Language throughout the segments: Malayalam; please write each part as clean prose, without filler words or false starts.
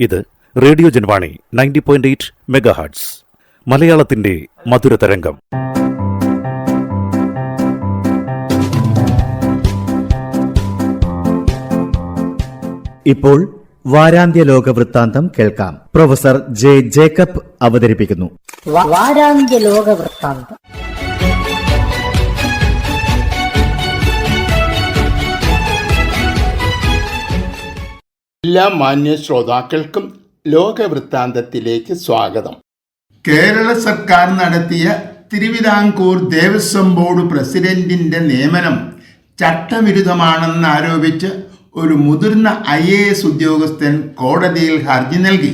ഇത് റേഡിയോ ജൻവാണി 90.8 മെഗാഹെർട്സ് മലയാളത്തിന്റെ മധുരതരംഗം. ഇപ്പോൾ വാരാന്ത്യ ലോക വൃത്താന്തം കേൾക്കാം. പ്രൊഫസർ ജെ ജേക്കബ് അവതരിപ്പിക്കുന്നു. വാരാന്ത്യ ലോക വൃത്താന്തം. എല്ലാ മാന്യ ശ്രോതാക്കൾക്കും ലോകവൃത്താന്തത്തിലേക്ക് സ്വാഗതം. കേരള സർക്കാർ നടത്തിയ തിരുവിതാംകൂർ ദേവസ്വം ബോർഡ് പ്രസിഡന്റിന്റെ നിയമനം ചട്ടവിരുദ്ധമാണെന്നാരോപിച്ച് ഒരു മുതിർന്ന IAS ഉദ്യോഗസ്ഥൻ കോടതിയിൽ ഹർജി നൽകി.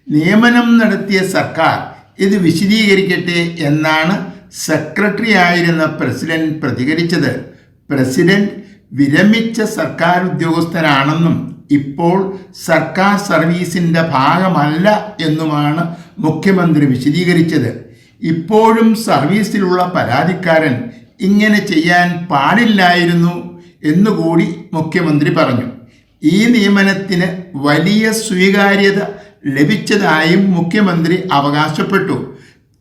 നിയമനം നടത്തിയ സർക്കാർ ഇത് വിശദീകരിക്കട്ടെ എന്നാണ് സെക്രട്ടറി ആയിരുന്ന പ്രസിഡന്റ് പ്രതികരിച്ചത്. പ്രസിഡന്റ് വിരമിച്ച സർക്കാർ ഉദ്യോഗസ്ഥനാണെന്നും ഇപ്പോൾ സർക്കാർ സർവീസിൻ്റെ ഭാഗമല്ല എന്നുമാണ് മുഖ്യമന്ത്രി വിശദീകരിച്ചത്. ഇപ്പോഴും സർവീസിലുള്ള പരാതിക്കാരൻ ഇങ്ങനെ ചെയ്യാൻ പാടില്ലായിരുന്നു എന്നുകൂടി മുഖ്യമന്ത്രി പറഞ്ഞു. ഈ നിയമനത്തിന് വലിയ സ്വീകാര്യത ലഭിച്ചതായും മുഖ്യമന്ത്രി അവകാശപ്പെട്ടു.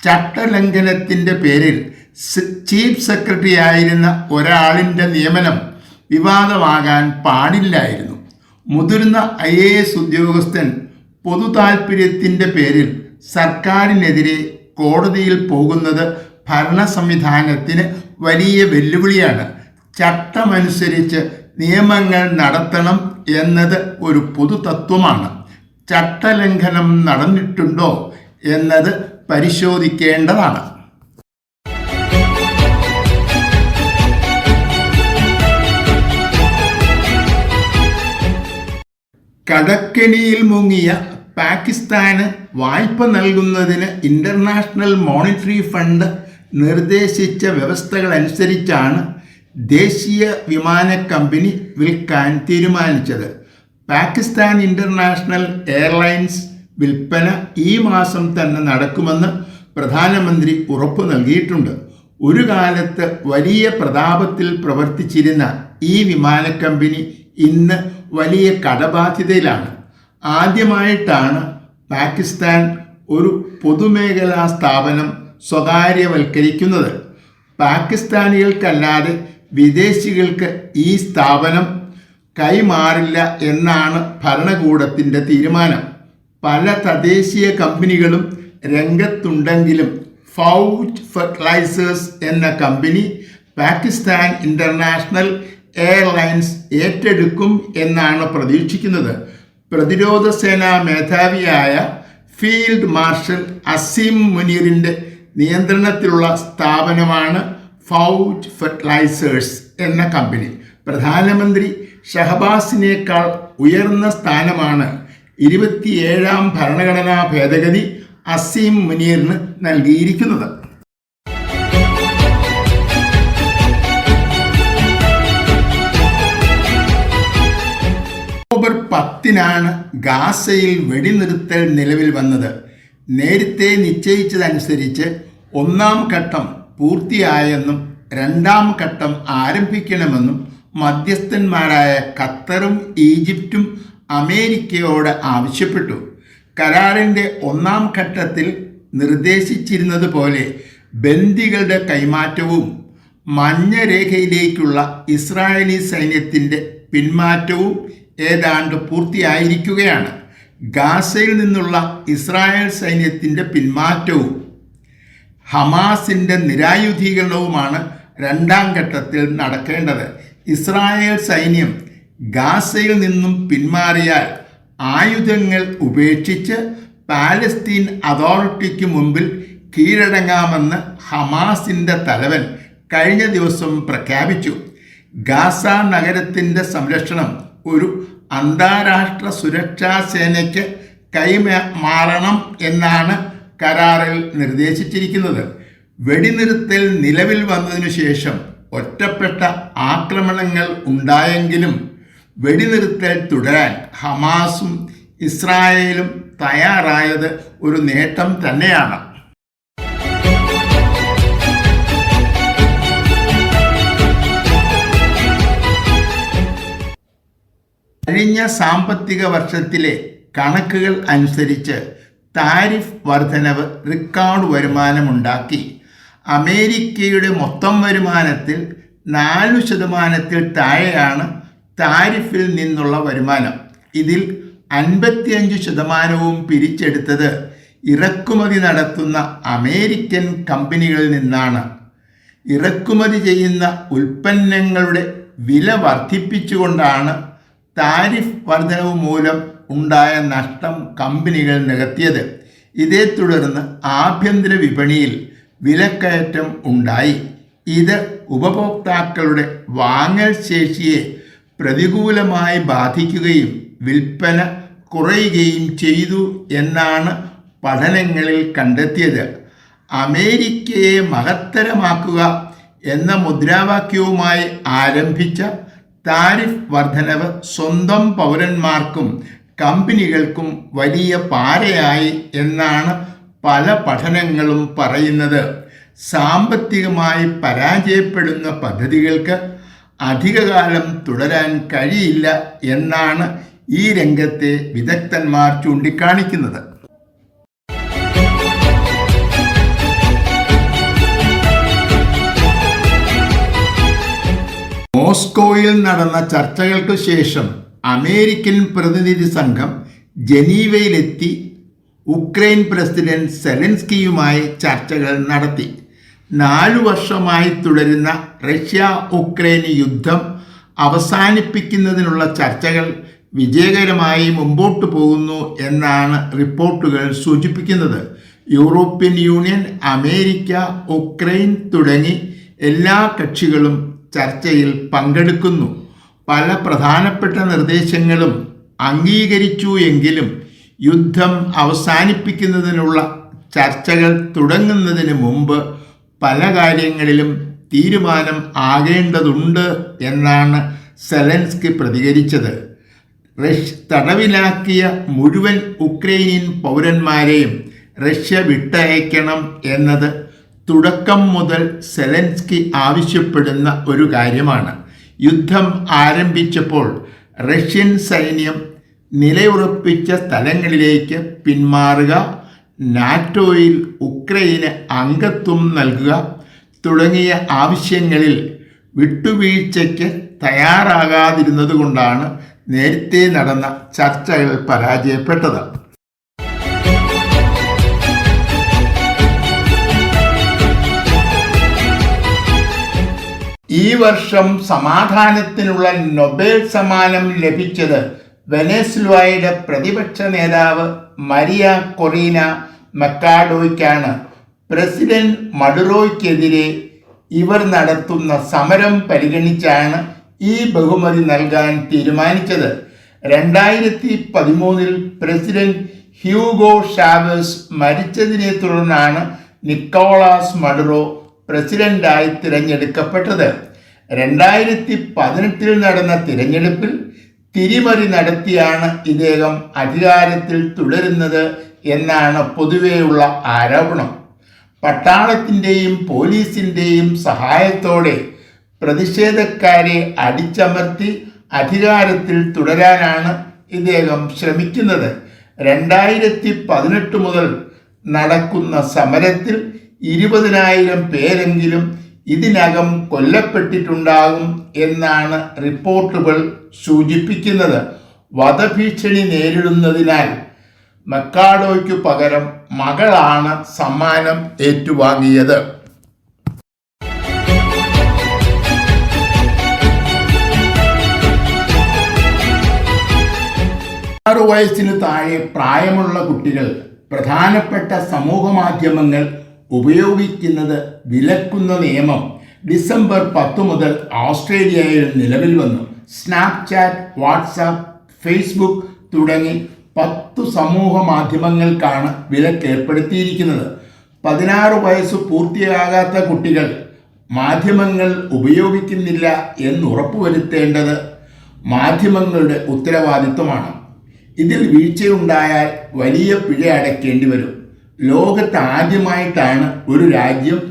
ചട്ടലംഘനത്തിൻ്റെ പേരിൽ ചീഫ് സെക്രട്ടറി ആയിരുന്ന ഒരാളിൻ്റെ നിയമനം വിവാദമാകാൻ പാടില്ലായിരുന്നു. മുതിർന്ന IAS ഉദ്യോഗസ്ഥൻ പൊതു താൽപ്പര്യത്തിൻ്റെ പേരിൽ സർക്കാരിനെതിരെ കോടതിയിൽ പോകുന്നത് ഭരണ സംവിധാനത്തിന് വലിയ വെല്ലുവിളിയാണ്. ചട്ടമനുസരിച്ച് നിയമങ്ങൾ നടത്തണം എന്നത് ഒരു പൊതു തത്വമാണ്. ചട്ടലംഘനം നടന്നിട്ടുണ്ടോ എന്നത് പരിശോധിക്കേണ്ടതാണ്. കടക്കെണിയിൽ മുങ്ങിയ പാകിസ്ഥാന് വായ്പ നൽകുന്നതിന് ഇന്റർനാഷണൽ മോണിറ്ററി ഫണ്ട് നിർദ്ദേശിച്ച വ്യവസ്ഥകളനുസരിച്ചാണ് ദേശീയ വിമാന കമ്പനി വിൽക്കാൻ തീരുമാനിച്ചത്. പാകിസ്ഥാൻ ഇന്റർനാഷണൽ എയർലൈൻസ് വിൽപ്പന ഈ മാസം തന്നെ നടക്കുമെന്ന് പ്രധാനമന്ത്രി ഉറപ്പു നൽകിയിട്ടുണ്ട്. ഒരു കാലത്ത് വലിയ പ്രതാപത്തിൽ പ്രവർത്തിച്ചിരുന്ന ഈ വിമാന കമ്പനി ഇന്ന് വലിയ കടബാധ്യതയിലാണ്. ആദ്യമായിട്ടാണ് പാകിസ്ഥാൻ ഒരു പൊതുമേഖലാ സ്ഥാപനം സ്വകാര്യവൽക്കരിക്കുന്നത്. പാകിസ്ഥാനികൾക്കല്ലാതെ വിദേശികൾക്ക് ഈ സ്ഥാപനം കൈമാറില്ല എന്നാണ് ഭരണകൂടത്തിൻ്റെ തീരുമാനം. പല തദ്ദേശീയ കമ്പനികളും രംഗത്തുണ്ടെങ്കിലും ഫൗജ് ഫെർട്ടിലൈസേഴ്സ് എന്ന കമ്പനി പാകിസ്ഥാൻ ഇന്റർനാഷണൽ എയർലൈൻസ് ഏറ്റെടുക്കും എന്നാണ് പ്രതീക്ഷിക്കുന്നത്. പ്രതിരോധ സേനാ മേധാവിയായ ഫീൽഡ് മാർഷൽ അസീം മുനീറിൻ്റെ നിയന്ത്രണത്തിലുള്ള സ്ഥാപനമാണ് ഫൗജ് ഫെർട്ടിലൈസേഴ്സ് എന്ന കമ്പനി. പ്രധാനമന്ത്രി ഷഹബാസിനേക്കാൾ ഉയർന്ന സ്ഥാനമാണ് 27ാം ഭരണഘടനാ ഭേദഗതി അസീം മുനീറിന് നൽകിയിരിക്കുന്നത്. ഒക്ടോബർ 10-നാണ് ഗാസയിൽ വെടിനിർത്തൽ നിലവിൽ വന്നത്. നേരത്തെ നിശ്ചയിച്ചതനുസരിച്ച് 1-ാം ഘട്ടം പൂർത്തിയായെന്നും 2-ാം ഘട്ടം ആരംഭിക്കണമെന്നും മധ്യസ്ഥന്മാരായ ഖത്തറും ഈജിപ്തും അമേരിക്കയോട് ആവശ്യപ്പെട്ടു. കരാറിൻ്റെ 1-ാം ഘട്ടത്തിൽ നിർദ്ദേശിച്ചിരുന്നത് പോലെ ബന്ദികളുടെ കൈമാറ്റവും മഞ്ഞരേഖയിലേക്കുള്ള ഇസ്രായേലി സൈന്യത്തിൻ്റെ പിന്മാറ്റവും ഏതാണ്ട് പൂർത്തിയായിരിക്കുകയാണ്. ഗാസയിൽ നിന്നുള്ള ഇസ്രായേൽ സൈന്യത്തിൻ്റെ പിന്മാറ്റവും ഹമാസിൻ്റെ നിരായുധീകരണവുമാണ് 2-ാം ഘട്ടത്തിൽ നടക്കേണ്ടത്. ഇസ്രായേൽ സൈന്യം ഗാസയിൽ നിന്നും പിന്മാറിയാൽ ആയുധങ്ങൾ ഉപേക്ഷിച്ച് പാലസ്തീൻ അതോറിറ്റിക്ക് മുമ്പിൽ കീഴടങ്ങാമെന്ന് ഹമാസിൻ്റെ തലവൻ കഴിഞ്ഞ ദിവസം പ്രഖ്യാപിച്ചു. ഗാസ നഗരത്തിൻ്റെ സംരക്ഷണം ഒരു അന്താരാഷ്ട്ര സുരക്ഷാ സേനയ്ക്ക് കൈമാറണം എന്നാണ് കരാറിൽ നിർദ്ദേശിച്ചിരിക്കുന്നത്. വെടിനിർത്തൽ നിലവിൽ വന്നതിനു ശേഷം ഒറ്റപ്പെട്ട ആക്രമണങ്ങൾ ഉണ്ടായെങ്കിലും വെടിനിർത്തൽ തുടരാൻ ഹമാസും ഇസ്രായേലും തയ്യാറായത് ഒരു നേട്ടം തന്നെയാണ്. കഴിഞ്ഞ സാമ്പത്തിക വർഷത്തിലെ കണക്കുകൾ അനുസരിച്ച് താരിഫ് വർധനവ് റെക്കോർഡ് വരുമാനമുണ്ടാക്കി. അമേരിക്കയുടെ മൊത്തം വരുമാനത്തിൽ 4% താഴെയാണ് താരിഫിൽ നിന്നുള്ള വരുമാനം. ഇതിൽ 55% പിരിച്ചെടുത്തത് ഇറക്കുമതി നടത്തുന്ന അമേരിക്കൻ കമ്പനികളിൽ നിന്നാണ്. ഇറക്കുമതി ചെയ്യുന്ന ഉൽപ്പന്നങ്ങളുടെ വില വർദ്ധിപ്പിച്ചുകൊണ്ടാണ് താരിഫ് വർധനവ് മൂലം ഉണ്ടായ നഷ്ടം കമ്പനികൾ നികത്തിയത്. ഇതേ തുടർന്ന് ആഭ്യന്തര വിപണിയിൽ വിലക്കയറ്റം ഉണ്ടായി. ഇത് ഉപഭോക്താക്കളുടെ വാങ്ങൽ ശേഷിയെ പ്രതികൂലമായി ബാധിക്കുകയും വിൽപ്പന കുറയുകയും ചെയ്തു എന്നാണ് പഠനങ്ങളിൽ കണ്ടെത്തിയത്. അമേരിക്കയെ മഹത്തരമാക്കുക എന്ന മുദ്രാവാക്യവുമായി ആരംഭിച്ച താരിഫ് വർധനവ് സ്വന്തം പൗരന്മാർക്കും കമ്പനികൾക്കും വലിയ പാരയായി എന്നാണ് പല പഠനങ്ങളും പറയുന്നത്. സാമ്പത്തികമായി പരാജയപ്പെടുന്ന പദ്ധതികൾക്ക് അധികകാലം തുടരാൻ കഴിയില്ല എന്നാണ് ഈ രംഗത്തെ വിദഗ്ധന്മാർ ചൂണ്ടിക്കാണിക്കുന്നത്. മോസ്കോയിൽ നടന്ന ചർച്ചകൾക്ക് ശേഷം അമേരിക്കൻ പ്രതിനിധി സംഘം ജനീവയിലെത്തി ഉക്രൈൻ പ്രസിഡന്റ് സെലൻസ്കിയുമായി ചർച്ചകൾ നടത്തി. 4 വർഷമായി തുടരുന്ന റഷ്യ ഉക്രൈൻ യുദ്ധം അവസാനിപ്പിക്കുന്നതിനുള്ള ചർച്ചകൾ വിജയകരമായി മുമ്പോട്ട് പോകുന്നു എന്നാണ് റിപ്പോർട്ടുകൾ സൂചിപ്പിക്കുന്നത്. യൂറോപ്യൻ യൂണിയൻ, അമേരിക്ക, ഉക്രൈൻ തുടങ്ങി എല്ലാ കക്ഷികളും ചർച്ചയിൽ പങ്കെടുക്കുന്നു. പല പ്രധാനപ്പെട്ട നിർദ്ദേശങ്ങളും അംഗീകരിച്ചു എങ്കിലും യുദ്ധം അവസാനിപ്പിക്കുന്നതിനുള്ള ചർച്ചകൾ തുടങ്ങുന്നതിന് മുമ്പ് പല കാര്യങ്ങളിലും തീരുമാനം ആകേണ്ടതുണ്ട് എന്നാണ് സെലൻസ്കി പ്രതികരിച്ചത്. തടവിലാക്കിയ മുഴുവൻ ഉക്രൈനിയൻ പൗരന്മാരെയും റഷ്യ വിട്ടയക്കണം എന്നത് തുടക്കം മുതൽ സെലൻസ്കി ആവശ്യപ്പെടുന്ന ഒരു കാര്യമാണ്. യുദ്ധം ആരംഭിച്ചപ്പോൾ റഷ്യൻ സൈന്യം നിലയുറപ്പിച്ച സ്ഥലങ്ങളിലേക്ക് പിന്മാറുക, നാറ്റോയിൽ ഉക്രൈന് അംഗത്വം നൽകുക തുടങ്ങിയ ആവശ്യങ്ങളിൽ വിട്ടുവീഴ്ചയ്ക്ക് തയ്യാറാകാതിരുന്നതുകൊണ്ടാണ് നേരത്തെ നടന്ന ചർച്ചകൾ പരാജയപ്പെട്ടത്. ഈ വർഷം സമാധാനത്തിനുള്ള നൊബേൽ സമ്മാനം ലഭിച്ചത് വെനസ്വേലയുടെ പ്രതിപക്ഷ നേതാവ് മരിയ കൊറീന മക്കാഡോയ്ക്കാണ്. പ്രസിഡന്റ് മഡുറോയ്ക്കെതിരെ ഇവർ നടത്തുന്ന സമരം പരിഗണിച്ചാണ് ഈ ബഹുമതി നൽകാൻ തീരുമാനിച്ചത്. 2013 പ്രസിഡന്റ് ഹ്യൂഗോ ഷാവേസ് മരിച്ചതിനെ തുടർന്നാണ് നിക്കോളാസ് മഡുറോ പ്രസിഡന്റായി തിരഞ്ഞെടുക്കപ്പെട്ടത്. 2018 നടന്ന തിരഞ്ഞെടുപ്പിൽ തിരിമറി നടത്തിയാണ് ഇദ്ദേഹം അധികാരത്തിൽ തുടരുന്നത് എന്നാണ് പൊതുവെയുള്ള ആരോപണം. പട്ടാളത്തിൻ്റെയും പോലീസിൻ്റെയും സഹായത്തോടെ പ്രതിഷേധക്കാരെ അടിച്ചമർത്തി അധികാരത്തിൽ തുടരാനാണ് ഇദ്ദേഹം ശ്രമിക്കുന്നത്. 2018 മുതൽ നടക്കുന്ന സമരത്തിൽ 20,000 പേരെങ്കിലും ഇതിനകം കൊല്ലപ്പെട്ടിട്ടുണ്ടാകും എന്നാണ് റിപ്പോർട്ടുകൾ സൂചിപ്പിക്കുന്നത്. വധഭീഷണി നേരിടുന്നതിനാൽ മക്കാഡോയ്ക്കു പകരം മകളാണ് സമ്മാനം ഏറ്റുവാങ്ങിയത്. 6 വയസ്സിനു താഴെ പ്രായമുള്ള കുട്ടികൾ പ്രധാനപ്പെട്ട സമൂഹ മാധ്യമങ്ങൾ ഉപയോഗിക്കുന്നത് വിലക്കുന്ന നിയമം ഡിസംബർ 10 മുതൽ ഓസ്ട്രേലിയയിൽ നിലവിൽ വന്നു. സ്നാപ്ചാറ്റ്, വാട്സാപ്പ്, ഫേസ്ബുക്ക് തുടങ്ങി 10 സമൂഹ മാധ്യമങ്ങൾക്കാണ് വിലക്കേർപ്പെടുത്തിയിരിക്കുന്നത്. 16 വയസ്സ് പൂർത്തിയാകാത്ത കുട്ടികൾ മാധ്യമങ്ങൾ ഉപയോഗിക്കുന്നില്ല എന്ന് ഉറപ്പുവരുത്തേണ്ടത് മാധ്യമങ്ങളുടെ ഉത്തരവാദിത്വമാണ്. ഇതിൽ വീഴ്ചയുണ്ടായാൽ വലിയ പിഴ അടയ്ക്കേണ്ടി വരും. ലോകത്ത് ആദ്യമായിട്ടാണ് ഒരു രാജ്യം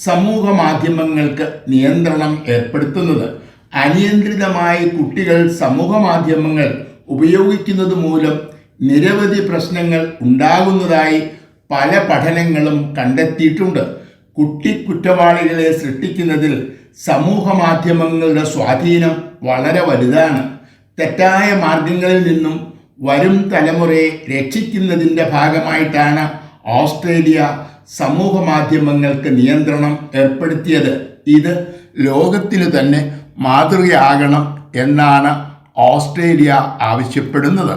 സമൂഹ മാധ്യമങ്ങൾക്ക് നിയന്ത്രണം ഏർപ്പെടുത്തുന്നത്. അനിയന്ത്രിതമായി കുട്ടികൾ സമൂഹ മാധ്യമങ്ങൾ ഉപയോഗിക്കുന്നത് മൂലം നിരവധി പ്രശ്നങ്ങൾ ഉണ്ടാകുന്നതായി പല പഠനങ്ങളും കണ്ടെത്തിയിട്ടുണ്ട്. കുറ്റവാളികളെ സൃഷ്ടിക്കുന്നതിൽ സമൂഹ മാധ്യമങ്ങളുടെ സ്വാധീനം വളരെ വലുതാണ്. തെറ്റായ മാർഗങ്ങളിൽ നിന്നും വരും തലമുറയെ രക്ഷിക്കുന്നതിൻ്റെ ഭാഗമായിട്ടാണ് ഓസ്ട്രേലിയ സമൂഹ മാധ്യമങ്ങൾക്ക് നിയന്ത്രണം ഏർപ്പെടുത്തിയത്. ഇത് ലോകത്തിനു തന്നെ മാതൃകയാകണം എന്നാണ് ഓസ്ട്രേലിയ ആവശ്യപ്പെടുന്നത്.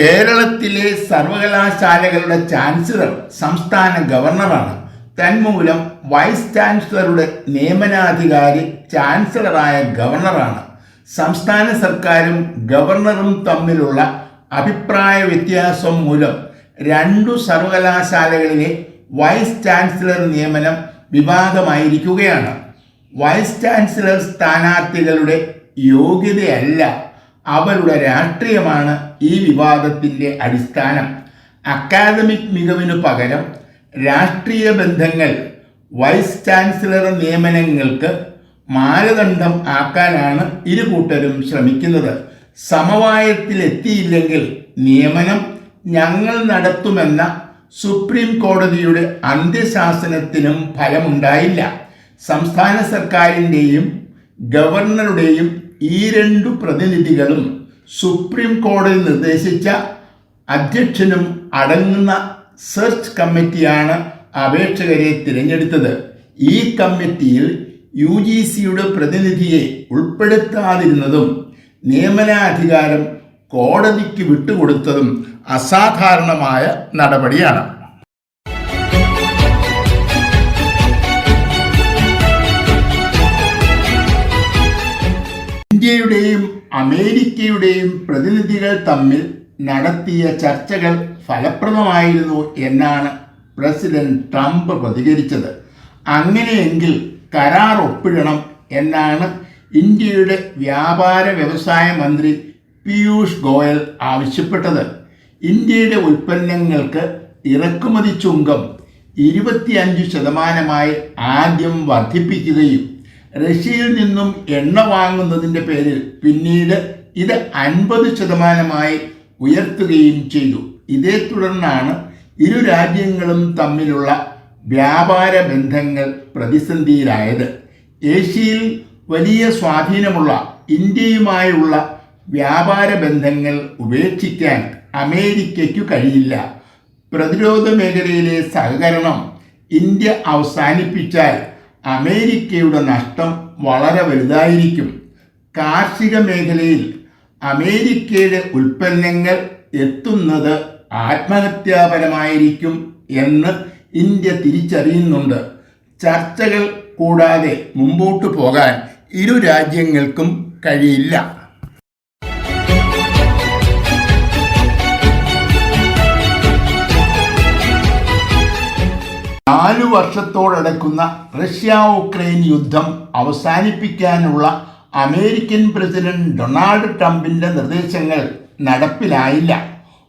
കേരളത്തിലെ സർവകലാശാലകളുടെ ചാൻസലർ സംസ്ഥാന ഗവർണറാണ്. തന്മൂലം വൈസ് ചാൻസലറുടെ നിയമനാധികാരി ചാൻസലറായ ഗവർണറാണ്. സംസ്ഥാന സർക്കാരും ഗവർണറും തമ്മിലുള്ള അഭിപ്രായ വ്യത്യാസം മൂലം 2 സർവകലാശാലകളിലെ വൈസ് ചാൻസലർ നിയമനം വിവാദമായിരിക്കുകയാണ്. വൈസ് ചാൻസലർ സ്ഥാനാർത്ഥികളുടെ യോഗ്യതയല്ല, അവരുടെ രാഷ്ട്രീയമാണ് ഈ വിവാദത്തിൻ്റെ അടിസ്ഥാനം. അക്കാദമിക് മികവിനു പകരം രാഷ്ട്രീയ ബന്ധങ്ങൾ വൈസ് ചാൻസലർ നിയമനങ്ങൾക്ക് മാനദണ്ഡം ആക്കാനാണ് ഇരു കൂട്ടരും ശ്രമിക്കുന്നത്. സമവായത്തിലെത്തിയില്ലെങ്കിൽ നിയമനം ഞങ്ങൾ നടത്തുമെന്ന സുപ്രീം കോടതിയുടെ അന്ത്യശാസനത്തിനും ഫലമുണ്ടായില്ല. സംസ്ഥാന സർക്കാരിൻ്റെയും ഗവർണറുടെയും ഈ 2 പ്രതിനിധികളും സുപ്രീം കോടതി നിർദ്ദേശിച്ച അധ്യക്ഷനും അടങ്ങുന്ന സെർച്ച് കമ്മിറ്റിയാണ് അപേക്ഷകരെ തിരഞ്ഞെടുത്തത്. ഈ കമ്മിറ്റിയിൽ UGCയുടെ പ്രതിനിധിയെ ഉൾപ്പെടുത്താതിരുന്നതും നിയമനാധികാരം കോടതിക്ക് വിട്ടുകൊടുത്തതും അസാധാരണമായ നടപടിയാണ്. ഇന്ത്യയുടെയും അമേരിക്കയുടെയും പ്രതിനിധികൾ തമ്മിൽ നടത്തിയ ചർച്ചകൾ ഫലപ്രദമായിരുന്നു എന്നാണ് പ്രസിഡന്റ് ട്രംപ് പ്രതികരിച്ചത്. അങ്ങനെയെങ്കിൽ കരാർ ഒപ്പിടണം എന്നാണ് ഇന്ത്യയുടെ വ്യാപാര വ്യവസായ മന്ത്രി പീയൂഷ് ഗോയൽ ആവശ്യപ്പെട്ടത്. ഇന്ത്യയുടെ ഉൽപ്പന്നങ്ങൾക്ക് ഇറക്കുമതി ചുങ്കം 25% ആദ്യം വർദ്ധിപ്പിക്കുകയും റഷ്യയിൽ നിന്നും എണ്ണ വാങ്ങുന്നതിൻ്റെ പേരിൽ പിന്നീട് ഇത് 50% ഉയർത്തുകയും ചെയ്തു. ഇതേ തുടർന്നാണ് ഇരു രാജ്യങ്ങളും തമ്മിലുള്ള വ്യാപാര ബന്ധങ്ങൾ പ്രതിസന്ധിയിലായത്. ഏഷ്യയിൽ വലിയ സ്വാധീനമുള്ള ഇന്ത്യയുമായുള്ള വ്യാപാര ബന്ധങ്ങൾ ഉപേക്ഷിക്കാൻ അമേരിക്കയ്ക്കു കഴിയില്ല. പ്രതിരോധ മേഖലയിലെ സഹകരണം ഇന്ത്യ അവസാനിപ്പിച്ചാൽ അമേരിക്കയുടെ നഷ്ടം വളരെ വലുതായിരിക്കും. കാർഷിക മേഖലയിൽ അമേരിക്കയുടെ ഉൽപ്പന്നങ്ങൾ എത്തുന്നത് ആത്മഹത്യാപരമായിരിക്കും എന്ന് ഇന്ത്യ തിരിച്ചറിയുന്നുണ്ട്. ചർച്ചകൾ കൂടാതെ മുമ്പോട്ടു പോകാൻ ഇരു രാജ്യങ്ങൾക്കും കഴിയില്ല. നാലു വർഷത്തോടടുക്കുന്ന റഷ്യ ഉക്രൈൻ യുദ്ധം അവസാനിപ്പിക്കാനുള്ള അമേരിക്കൻ പ്രസിഡന്റ് ഡൊണാൾഡ് ട്രംപിൻ്റെ നിർദ്ദേശങ്ങൾ നടപ്പിലായില്ല.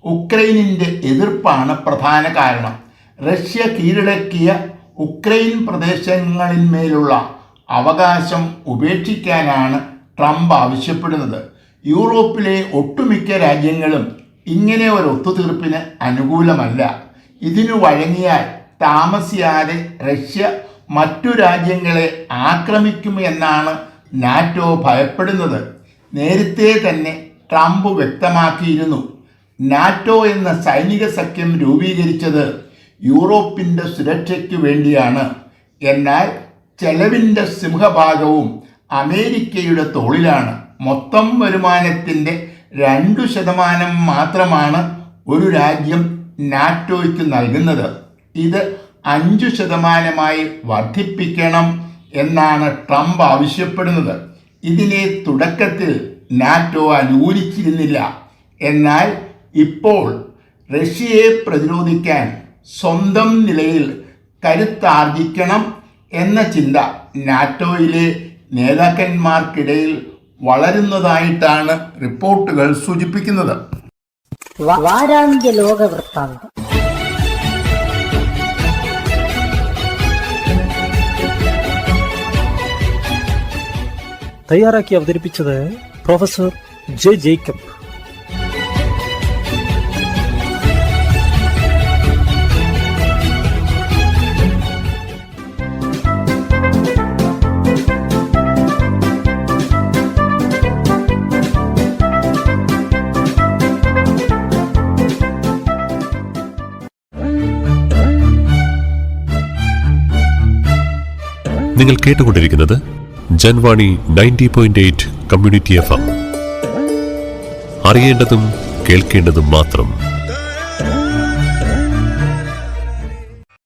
ഉക്രൈനിൻ്റെ എതിർപ്പാണ് പ്രധാന കാരണം. റഷ്യ കീഴടക്കിയ ഉക്രൈൻ പ്രദേശങ്ങളിന്മേലുള്ള അവകാശം ഉപേക്ഷിക്കാനാണ് ട്രംപ് ആവശ്യപ്പെടുന്നത്. യൂറോപ്പിലെ ഒട്ടുമിക്ക രാജ്യങ്ങളും ഇങ്ങനെ ഒരു ഒത്തുതീർപ്പിന് അനുകൂലമല്ല. ഇതിനു വഴങ്ങിയാൽ താമസിയാതെ റഷ്യ മറ്റു രാജ്യങ്ങളെ ആക്രമിക്കുമെന്നാണ് നാറ്റോ ഭയപ്പെടുന്നത്. നേരത്തെ തന്നെ ട്രംപ് വ്യക്തമാക്കിയിരുന്നു, നാറ്റോ എന്ന സൈനിക സഖ്യം രൂപീകരിച്ചത് യൂറോപ്പിൻ്റെ സുരക്ഷയ്ക്ക് വേണ്ടിയാണ്. എന്നാൽ ചെലവിൻ്റെ സിംഹഭാഗവും അമേരിക്കയുടെ തോളിലാണ്. മൊത്തം വരുമാനത്തിൻ്റെ 2% മാത്രമാണ് ഒരു രാജ്യം നാറ്റോയ്ക്ക് നൽകുന്നത്. ഇത് 5% വർദ്ധിപ്പിക്കണം എന്നാണ് ട്രംപ് ആവശ്യപ്പെടുന്നത്. ഇതിനെ തുടക്കത്തിൽ നാറ്റോ അനുകൂലിച്ചിരുന്നില്ല. എന്നാൽ ഇപ്പോൾ റഷ്യയെ പ്രതിരോധിക്കാൻ സ്വന്തം നിലയിൽ കരുത്താർജിക്കണം എന്ന ചിന്ത നാറ്റോയിലെ നേതാക്കന്മാർക്കിടയിൽ വളരുന്നതായിട്ടാണ് റിപ്പോർട്ടുകൾ സൂചിപ്പിക്കുന്നത്. വാരാന്ത്യ ലോക വൃത്താന്തം. തയ്യാറാക്കി അവതരിപ്പിച്ചത് പ്രൊഫസർ ജെ ജേക്കബ്. നിങ്ങൾ കേട്ടുകൊണ്ടിരിക്കുന്നത് ജൻവാണി 90.8 കമ്മ്യൂണിറ്റി FM. അറിയേണ്ടതും കേൾക്കേണ്ടതും മാത്രം.